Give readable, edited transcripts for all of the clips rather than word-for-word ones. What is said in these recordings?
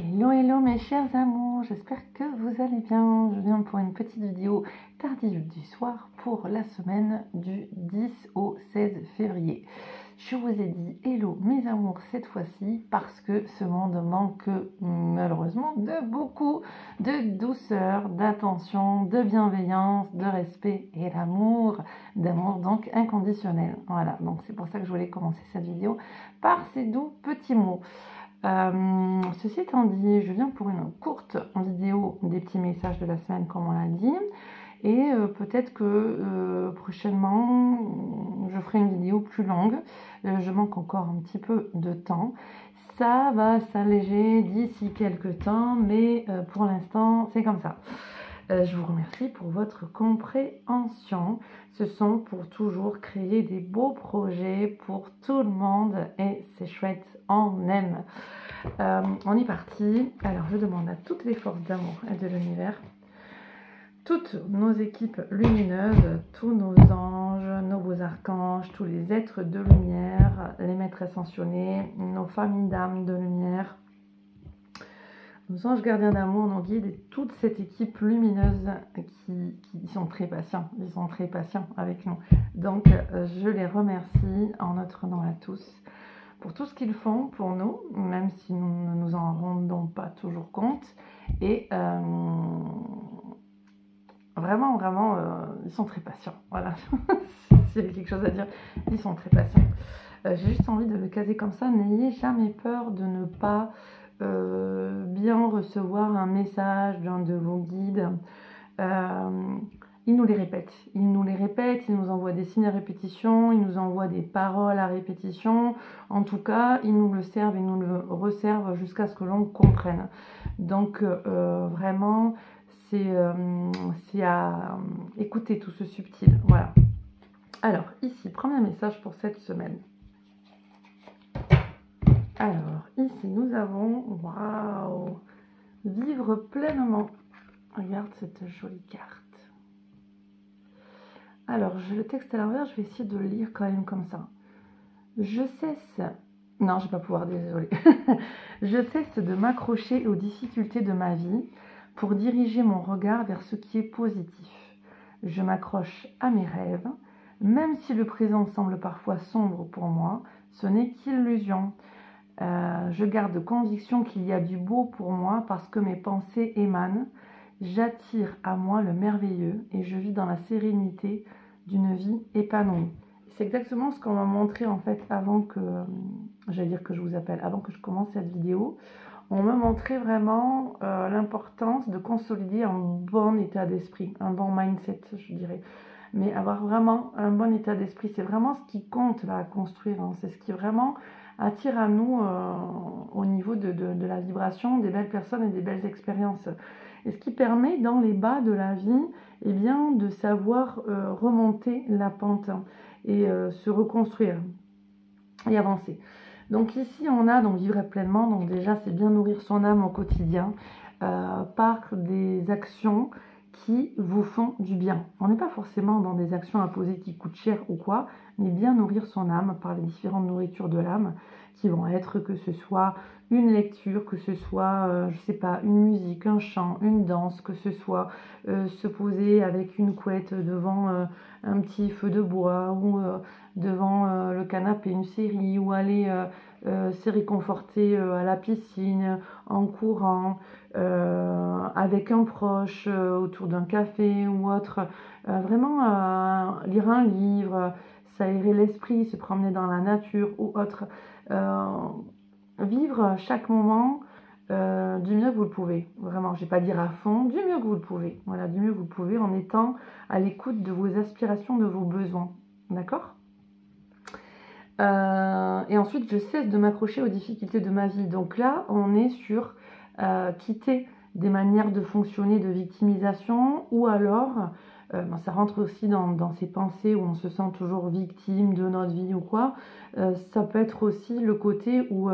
Hello, hello mes chers amours, j'espère que vous allez bien. Je viens pour une petite vidéo tardive du soir pour la semaine du 10 au 16 février. Je vous ai dit hello mes amours cette fois-ci parce que ce monde manque malheureusement de beaucoup de douceur, d'attention, de bienveillance, de respect et d'amour donc inconditionnel. Voilà, donc c'est pour ça que je voulais commencer cette vidéo par ces doux petits mots. Ceci étant dit, je viens pour une courte vidéo des petits messages de la semaine comme on l'a dit et peut-être que prochainement je ferai une vidéo plus longue. Je manque encore un petit peu de temps, ça va s'alléger d'ici quelques temps, mais pour l'instant c'est comme ça. Je vous remercie pour votre compréhension. Ce sont pour toujours créer des beaux projets pour tout le monde et c'est chouette, on aime. On est parti. Alors je demande à toutes les forces d'amour et de l'univers, toutes nos équipes lumineuses, tous nos anges, nos beaux archanges, tous les êtres de lumière, les maîtres ascensionnés, nos familles d'âmes de lumière, nos anges gardiens d'amour, nos guides et toute cette équipe lumineuse qui sont très patients. Ils sont très patients avec nous. Donc, je les remercie en notre nom à tous pour tout ce qu'ils font pour nous, même si nous ne nous en rendons pas toujours compte. Et vraiment, ils sont très patients. Voilà, s'il y avait quelque chose à dire, ils sont très patients. J'ai juste envie de le caser comme ça. N'ayez jamais peur de ne pas bien recevoir un message d'un de vos guides. Ils nous les répètent, ils nous envoient des signes à répétition, ils nous envoient des paroles à répétition. En tout cas, ils nous le servent et nous le resservent jusqu'à ce que l'on comprenne. Donc vraiment, c'est à écouter tout ce subtil. Voilà. Alors ici, premier message pour cette semaine. Alors, ici, nous avons, waouh, vivre pleinement. Regarde cette jolie carte. Alors, j'ai le texte à l'envers, je vais essayer de le lire quand même comme ça. Je cesse, non, je ne vais pas pouvoir, désolé. Je cesse de m'accrocher aux difficultés de ma vie pour diriger mon regard vers ce qui est positif. Je m'accroche à mes rêves, même si le présent semble parfois sombre pour moi, ce n'est qu'illusion. Je garde conviction qu'il y a du beau pour moi parce que mes pensées émanent. J'attire à moi le merveilleux et je vis dans la sérénité d'une vie épanouie. C'est exactement ce qu'on m'a montré en fait avant que, j'allais dire que je vous appelle, avant que je commence cette vidéo. On m'a montré vraiment l'importance de consolider un bon état d'esprit, un bon mindset, je dirais. Mais avoir vraiment un bon état d'esprit, c'est vraiment ce qui compte là à construire. Hein. C'est ce qui vraiment attire à nous au niveau de la vibration des belles personnes et des belles expériences. Et ce qui permet dans les bas de la vie, eh bien, de savoir remonter la pente et se reconstruire et avancer. Donc ici, on a donc vivre pleinement. Donc déjà, c'est bien nourrir son âme au quotidien par des actions qui vous font du bien. On n'est pas forcément dans des actions imposées qui coûtent cher ou quoi, mais bien nourrir son âme par les différentes nourritures de l'âme qui vont être que ce soit une lecture, que ce soit, je sais pas, une musique, un chant, une danse, que ce soit se poser avec une couette devant un petit feu de bois ou devant le canapé, une série, ou aller se réconforter à la piscine, en courant, avec un proche, autour d'un café ou autre. Vraiment lire un livre, s'aérer l'esprit, se promener dans la nature ou autre. Vivre chaque moment du mieux que vous le pouvez. Vraiment, je ne vais pas dire à fond, du mieux que vous le pouvez. Voilà, du mieux que vous le pouvez en étant à l'écoute de vos aspirations, de vos besoins. D'accord ? Et ensuite, je cesse de m'accrocher aux difficultés de ma vie. Donc là, on est sur quitter des manières de fonctionner de victimisation ou alors, ça rentre aussi dans ces pensées où on se sent toujours victime de notre vie ou quoi. Ça peut être aussi le côté où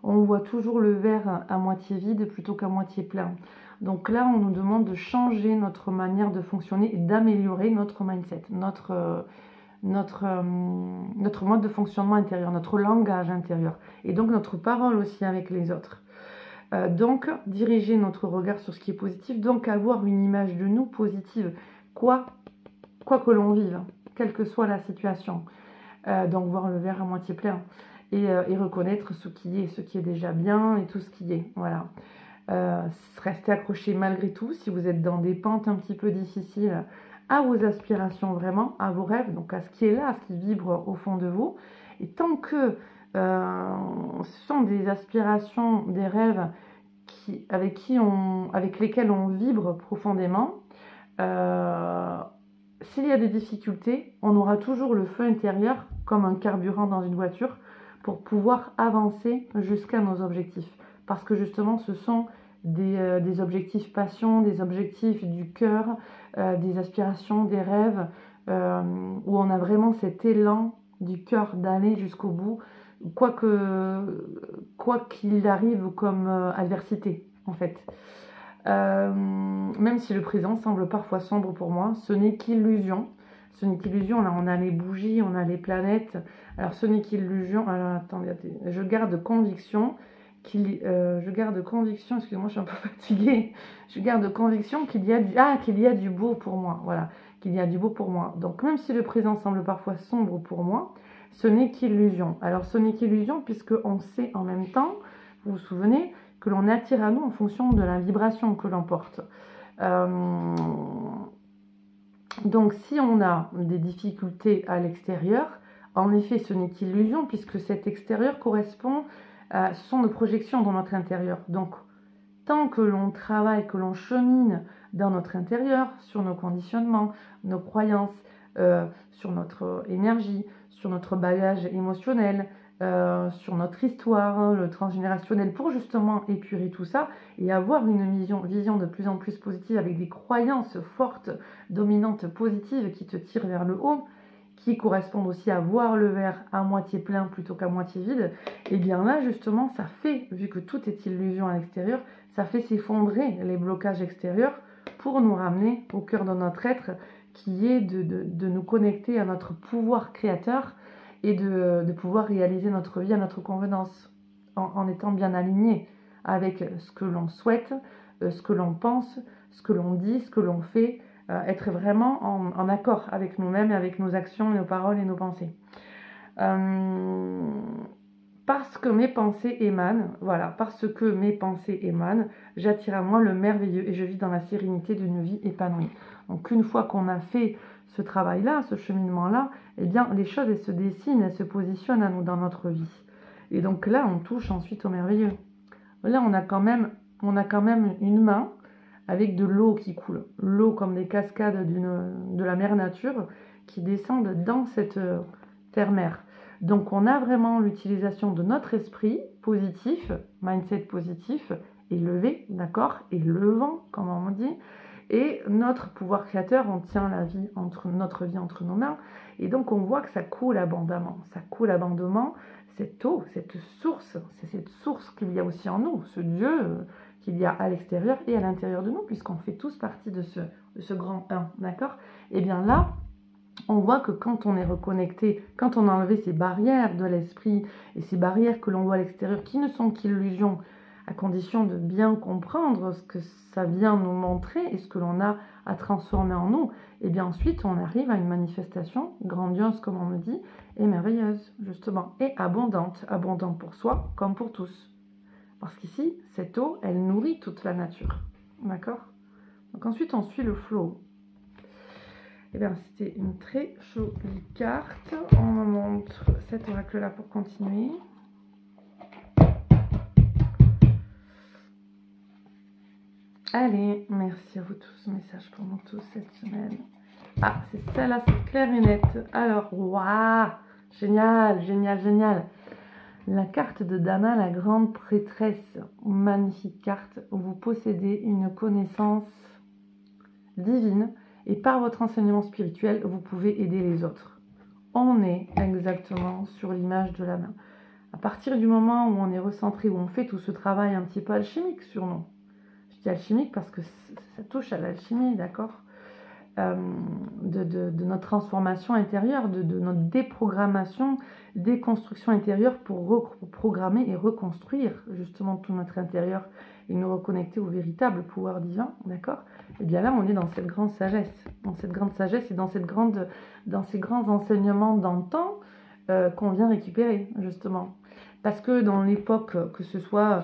on voit toujours le verre à moitié vide plutôt qu'à moitié plein. Donc là, on nous demande de changer notre manière de fonctionner et d'améliorer notre mindset, notre mode de fonctionnement intérieur, notre langage intérieur et donc notre parole aussi avec les autres. Donc, diriger notre regard sur ce qui est positif, donc avoir une image de nous positive, quoi que l'on vive, quelle que soit la situation. Donc, voir le verre à moitié plein et reconnaître ce qui est déjà bien et tout ce qui est. Voilà. Restez accroché malgré tout, si vous êtes dans des pentes un petit peu difficiles, à vos aspirations vraiment, à vos rêves, donc à ce qui est là, à ce qui vibre au fond de vous. Et tant que ce sont des aspirations, des rêves avec lesquels on vibre profondément, s'il y a des difficultés, on aura toujours le feu intérieur comme un carburant dans une voiture pour pouvoir avancer jusqu'à nos objectifs. Parce que justement, ce sont des objectifs passion, des objectifs du cœur, des aspirations, des rêves, où on a vraiment cet élan du cœur d'aller jusqu'au bout, quoi qu'il arrive comme adversité, en fait. Même si le présent semble parfois sombre pour moi, ce n'est qu'illusion. Ce n'est qu'illusion. Là, on a les bougies, on a les planètes. Alors, ce n'est qu'illusion. Alors, attendez, je garde conviction excusez-moi, je suis un peu fatiguée. Je garde conviction qu'il y a du beau pour moi. Voilà, qu'il y a du beau pour moi. Donc, même si le présent semble parfois sombre pour moi, ce n'est qu'illusion. Alors, ce n'est qu'illusion puisqu'on sait en même temps, vous vous souvenez, que l'on attire à nous en fonction de la vibration que l'on porte. Donc, si on a des difficultés à l'extérieur, en effet, ce n'est qu'illusion puisque cet extérieur correspond ce sont nos projections dans notre intérieur. Donc, tant que l'on travaille, que l'on chemine dans notre intérieur, sur nos conditionnements, nos croyances, sur notre énergie, sur notre bagage émotionnel, sur notre histoire, le transgénérationnel, pour justement épurer tout ça et avoir une vision de plus en plus positive avec des croyances fortes, dominantes, positives qui te tirent vers le haut, qui correspondent aussi à voir le verre à moitié plein plutôt qu'à moitié vide, et bien là justement ça fait, vu que tout est illusion à l'extérieur, ça fait s'effondrer les blocages extérieurs pour nous ramener au cœur de notre être, qui est de nous connecter à notre pouvoir créateur et de pouvoir réaliser notre vie à notre convenance, en étant bien aligné avec ce que l'on souhaite, ce que l'on pense, ce que l'on dit, ce que l'on fait, être vraiment en accord avec nous-mêmes et avec nos actions, nos paroles et nos pensées. Parce que mes pensées émanent, j'attire à moi le merveilleux et je vis dans la sérénité d'une vie épanouie. Donc une fois qu'on a fait ce travail-là, ce cheminement-là, eh bien les choses elles se dessinent, elles se positionnent à nous dans notre vie. Et donc là, on touche ensuite au merveilleux. Là, on a quand même une main avec de l'eau qui coule. L'eau comme des cascades de la mer nature qui descendent dans cette terre-mer. Donc on a vraiment l'utilisation de notre esprit positif, mindset positif, élevé, d'accord, élevant, comme on dit, et notre pouvoir créateur, on tient notre vie entre nos mains, et donc on voit que ça coule abondamment, cette eau, cette source, c'est cette source qu'il y a aussi en nous, ce Dieu qu'il y a à l'extérieur et à l'intérieur de nous, puisqu'on fait tous partie de ce grand un, d'accord? Et bien là, on voit que quand on est reconnecté, quand on a enlevé ces barrières de l'esprit et ces barrières que l'on voit à l'extérieur, qui ne sont qu'illusions, à condition de bien comprendre ce que ça vient nous montrer et ce que l'on a à transformer en nous, et bien ensuite on arrive à une manifestation grandiose, comme on me dit, et merveilleuse, justement, et abondante pour soi comme pour tous. Parce qu'ici, cette eau, elle nourrit toute la nature. D'accord? Donc ensuite, on suit le flow. Eh bien, c'était une très jolie carte. On me montre cet oracle-là pour continuer. Allez, merci à vous tous. Message pour nous tous cette semaine. Ah, c'est celle-là, c'est clair et net. Alors, waouh! Génial, génial, génial. La carte de Dana, la grande prêtresse. Magnifique carte. Vous possédez une connaissance divine et par votre enseignement spirituel, vous pouvez aider les autres. On est exactement sur l'image de la main. À partir du moment où on est recentré, où on fait tout ce travail un petit peu alchimique sur nous. Je dis alchimique parce que ça touche à l'alchimie, d'accord? de notre transformation intérieure, de notre déprogrammation, déconstruction intérieure pour reprogrammer et reconstruire justement tout notre intérieur et nous reconnecter au véritable pouvoir divin, d'accord? Et bien là, on est dans cette grande sagesse, et dans ces grands enseignements d'antan qu'on vient récupérer, justement. Parce que dans l'époque, que ce soit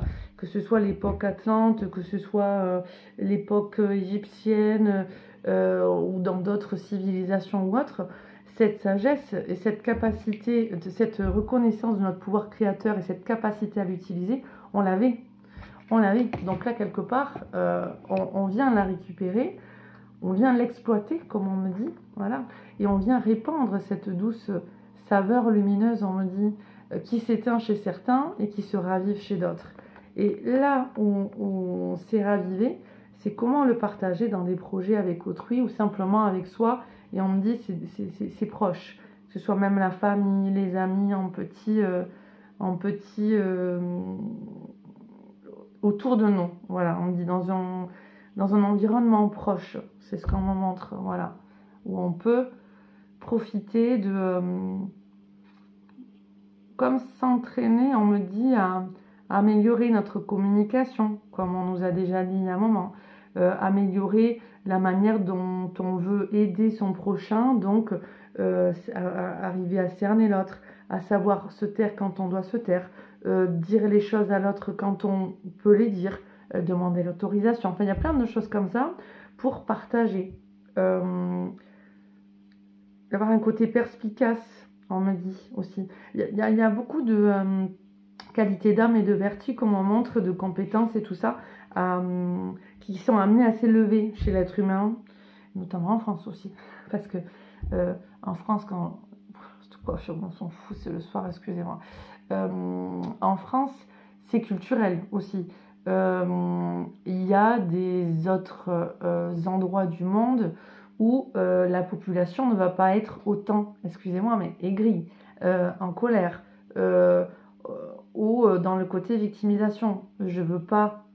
l'époque atlante, que ce soit l'époque égyptienne, ou dans d'autres civilisations ou autres, cette sagesse et cette capacité, cette reconnaissance de notre pouvoir créateur et cette capacité à l'utiliser, on l'avait. Donc là, quelque part, on vient la récupérer, on vient l'exploiter, comme on me dit, voilà, et on vient répandre cette douce saveur lumineuse, on me dit, qui s'éteint chez certains et qui se ravive chez d'autres. Et là où on s'est ravivé, c'est comment le partager dans des projets avec autrui ou simplement avec soi. Et on me dit, c'est proche, que ce soit même la famille, les amis, autour de nous. Voilà, on me dit dans un environnement proche, c'est ce qu'on me montre, voilà, où on peut profiter de... comme s'entraîner, on me dit, à améliorer notre communication, comme on nous a déjà dit il y a un moment. Améliorer la manière dont on veut aider son prochain, donc arriver à cerner l'autre, à savoir se taire quand on doit se taire, dire les choses à l'autre quand on peut les dire, demander l'autorisation. Enfin, il y a plein de choses comme ça pour partager. Avoir un côté perspicace, on me dit aussi. Il y a beaucoup de qualités d'âme et de vertu qu'on m'en montre, de compétences et tout ça, qui sont amenées à s'élever chez l'être humain, notamment en France aussi. Parce que en France, quand... on s'en fout, c'est le soir, excusez-moi. En France, c'est culturel aussi. Il y a des autres endroits du monde où la population ne va pas être autant, excusez-moi, mais aigrie, en colère, ou dans le côté victimisation. Je ne veux pas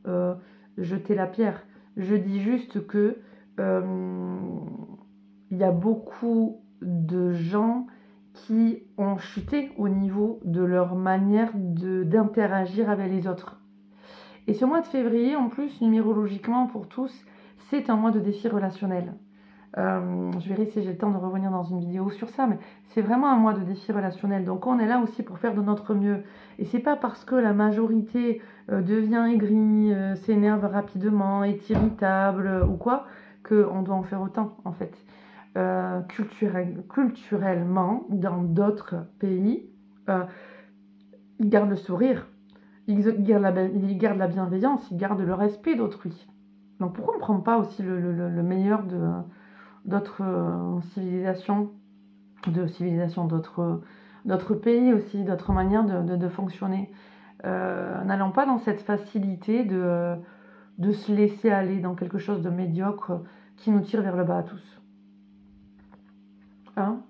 jeter la pierre. Je dis juste que il y a beaucoup de gens qui ont chuté au niveau de leur manière d'interagir avec les autres. Et ce mois de février, en plus, numérologiquement pour tous, c'est un mois de défi relationnel. Je verrai si j'ai le temps de revenir dans une vidéo sur ça, mais c'est vraiment un mois de défi relationnel. Donc on est là aussi pour faire de notre mieux. Et c'est pas parce que la majorité devient aigrie, s'énerve rapidement, est irritable ou quoi, qu'on doit en faire autant, en fait. Culturellement, dans d'autres pays, ils gardent le sourire, ils gardent la bienveillance, ils gardent le respect d'autrui. Donc pourquoi on ne prend pas aussi le meilleur d'autres civilisations, d'autres pays aussi, d'autres manières de fonctionner. N'allons pas dans cette facilité de se laisser aller dans quelque chose de médiocre qui nous tire vers le bas à tous. Hein?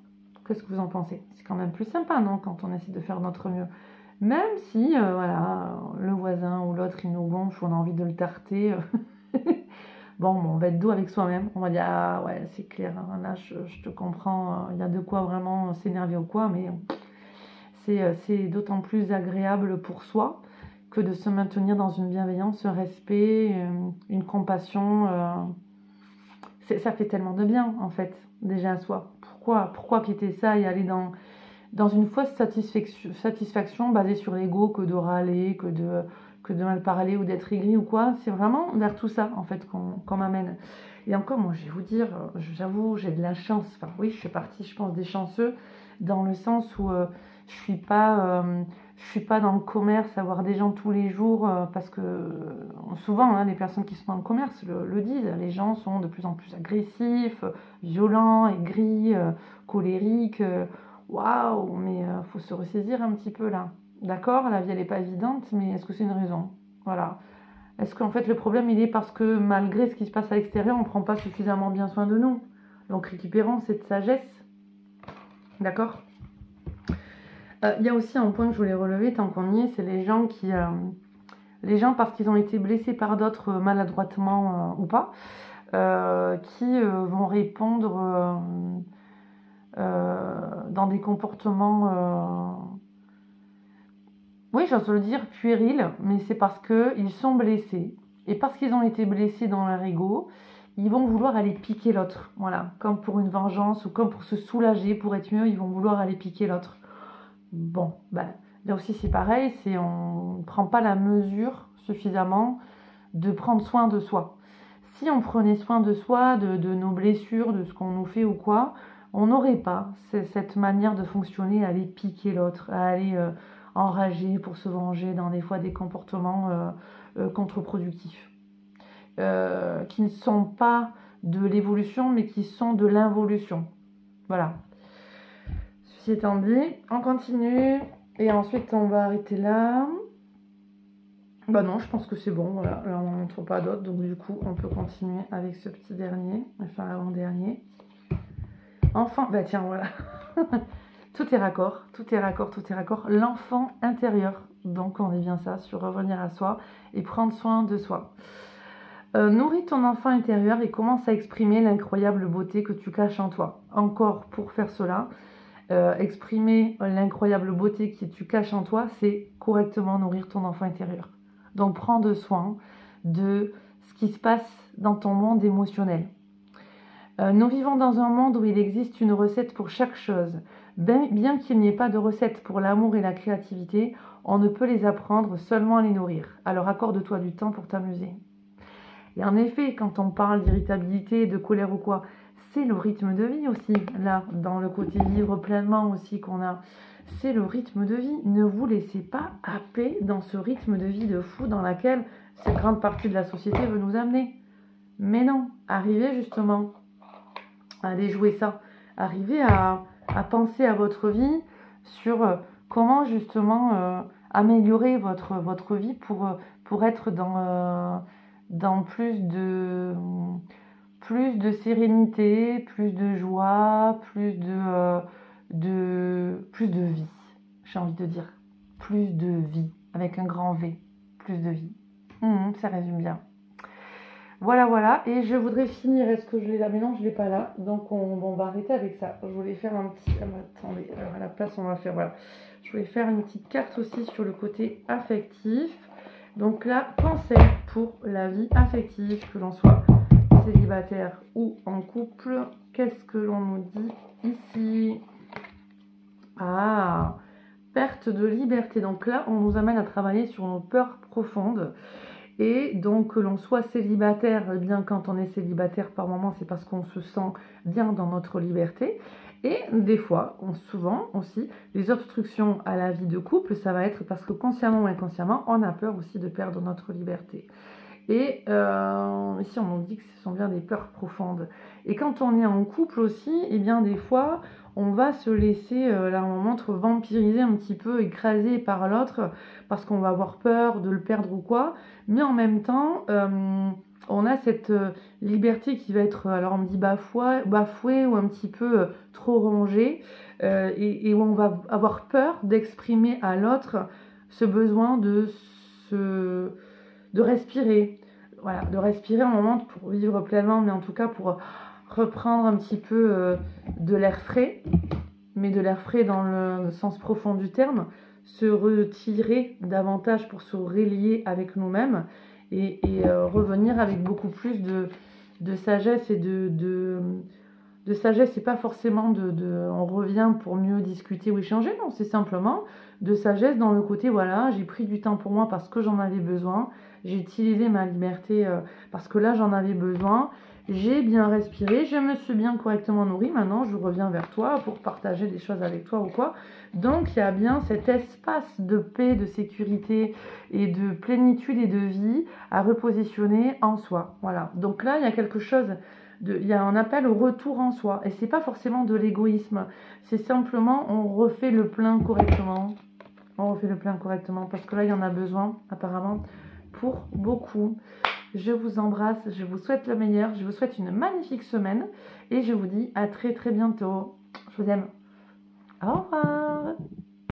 Qu'est-ce que vous en pensez? C'est quand même plus sympa, non, quand on essaie de faire notre mieux. Même si, voilà, le voisin ou l'autre, il nous gonfle, on a envie de le tarter. Bon, on va être doux avec soi-même. On va dire, ah ouais, c'est clair, hein, là, je te comprends, il y a de quoi vraiment s'énerver ou quoi, mais c'est d'autant plus agréable pour soi que de se maintenir dans une bienveillance, un respect, une compassion. Ça fait tellement de bien, en fait, déjà à soi. Pourquoi quitter ça et aller dans une fausse satisfaction basée sur l'ego que de râler, que de mal parler ou d'être aigri ou quoi? C'est vraiment vers tout ça, en fait, qu'on m'amène. Et encore, moi, je vais vous dire, j'avoue, j'ai de la chance. Enfin, oui, je fais partie, je pense, des chanceux, dans le sens où je suis pas dans le commerce, à voir des gens tous les jours, parce que souvent, hein, les personnes qui sont dans le commerce le disent, les gens sont de plus en plus agressifs, violents, aigris, colériques. Waouh, mais faut se ressaisir un petit peu là. D'accord, la vie elle n'est pas évidente, mais est-ce que c'est une raison? Voilà. Est-ce qu'en fait le problème il est parce que malgré ce qui se passe à l'extérieur, on ne prend pas suffisamment bien soin de nous? Donc récupérons cette sagesse. D'accord? Il y a aussi un point que je voulais relever tant qu'on y est, c'est les gens parce qu'ils ont été blessés par d'autres maladroitement ou pas, qui vont répondre dans des comportements, oui, j'ose le dire, puérils, mais c'est parce qu'ils sont blessés. Et parce qu'ils ont été blessés dans leur ego, ils vont vouloir aller piquer l'autre. Voilà, comme pour une vengeance ou comme pour se soulager, pour être mieux, ils vont vouloir aller piquer l'autre. Bon, ben, là aussi c'est pareil, on ne prend pas la mesure suffisamment de prendre soin de soi. Si on prenait soin de soi, de nos blessures, de ce qu'on nous fait ou quoi, on n'aurait pas cette manière de fonctionner à aller piquer l'autre, à aller enrager pour se venger dans des fois des comportements contre-productifs, qui ne sont pas de l'évolution, mais qui sont de l'involution. Voilà. Ceci étant dit, on continue, et ensuite on va arrêter là. Bah non, je pense que c'est bon, voilà, là on n'en montre pas d'autres, donc du coup on peut continuer avec ce petit dernier, enfin l'avant-dernier. Enfin, bah tiens, voilà. Tout est raccord, tout est raccord, tout est raccord. L'enfant intérieur, donc on est bien ça, sur revenir à soi et prendre soin de soi. Nourris ton enfant intérieur et commence à exprimer l'incroyable beauté que tu caches en toi. Encore pour faire cela, exprimer l'incroyable beauté que tu caches en toi, c'est correctement nourrir ton enfant intérieur. Donc prends soin de ce qui se passe dans ton monde émotionnel. Nous vivons dans un monde où il existe une recette pour chaque chose. Bien qu'il n'y ait pas de recette pour l'amour et la créativité, on ne peut les apprendre, seulement à les nourrir. Alors accorde-toi du temps pour t'amuser. Et en effet, quand on parle d'irritabilité, de colère ou quoi, c'est le rythme de vie aussi. Là, dans le côté vivre pleinement aussi qu'on a, c'est le rythme de vie. Ne vous laissez pas happer dans ce rythme de vie de fou dans laquelle cette grande partie de la société veut nous amener. Mais non, arrivez justement à déjouer ça. Arrivez à penser à votre vie sur comment justement améliorer votre vie pour être dans plus de sérénité, plus de joie, plus de vie. J'ai envie de dire plus de vie, avec un grand V, plus de vie. Ça résume bien. Voilà, voilà, et je voudrais finir, est-ce que je l'ai là? Mais non, je ne l'ai pas là, donc on va arrêter avec ça. Je voulais faire un petit... attendez, alors à la place, on va faire, voilà. Je voulais faire une petite carte aussi sur le côté affectif. Donc là, conseil pour la vie affective, que l'on soit célibataire ou en couple. Qu'est-ce que l'on nous dit ici? Ah, perte de liberté. Donc là, on nous amène à travailler sur nos peurs profondes. Et donc que l'on soit célibataire, eh bien quand on est célibataire par moment, c'est parce qu'on se sent bien dans notre liberté. Et des fois, souvent aussi, les obstructions à la vie de couple, ça va être parce que consciemment ou inconsciemment, on a peur aussi de perdre notre liberté. Et ici, on nous dit que ce sont bien des peurs profondes. Et quand on est en couple aussi, eh bien des fois, on va se laisser, là on montre, vampiriser un petit peu, écraser par l'autre, parce qu'on va avoir peur de le perdre ou quoi. Mais en même temps, on a cette liberté qui va être, alors on me dit bafouée ou un petit peu trop rongée, et où on va avoir peur d'exprimer à l'autre ce besoin de respirer. Voilà, de respirer un moment pour vivre pleinement, mais en tout cas pour reprendre un petit peu de l'air frais, mais de l'air frais dans le sens profond du terme, se retirer davantage pour se relier avec nous-mêmes et revenir avec beaucoup plus de sagesse et de sagesse. C'est pas forcément on revient pour mieux discuter ou échanger, non, c'est simplement de sagesse dans le côté, voilà, j'ai pris du temps pour moi parce que j'en avais besoin, j'ai utilisé ma liberté parce que là j'en avais besoin, j'ai bien respiré, je me suis bien correctement nourrie, maintenant je reviens vers toi pour partager des choses avec toi ou quoi. Donc il y a bien cet espace de paix, de sécurité et de plénitude et de vie à repositionner en soi. Voilà, donc là il y a quelque chose, il y a un appel au retour en soi, et c'est pas forcément de l'égoïsme, c'est simplement on refait le plein correctement. On refait le plein correctement parce que là il y en a besoin apparemment pour beaucoup. Je vous embrasse, je vous souhaite le meilleur, je vous souhaite une magnifique semaine et je vous dis à très très bientôt. Je vous aime. Au revoir.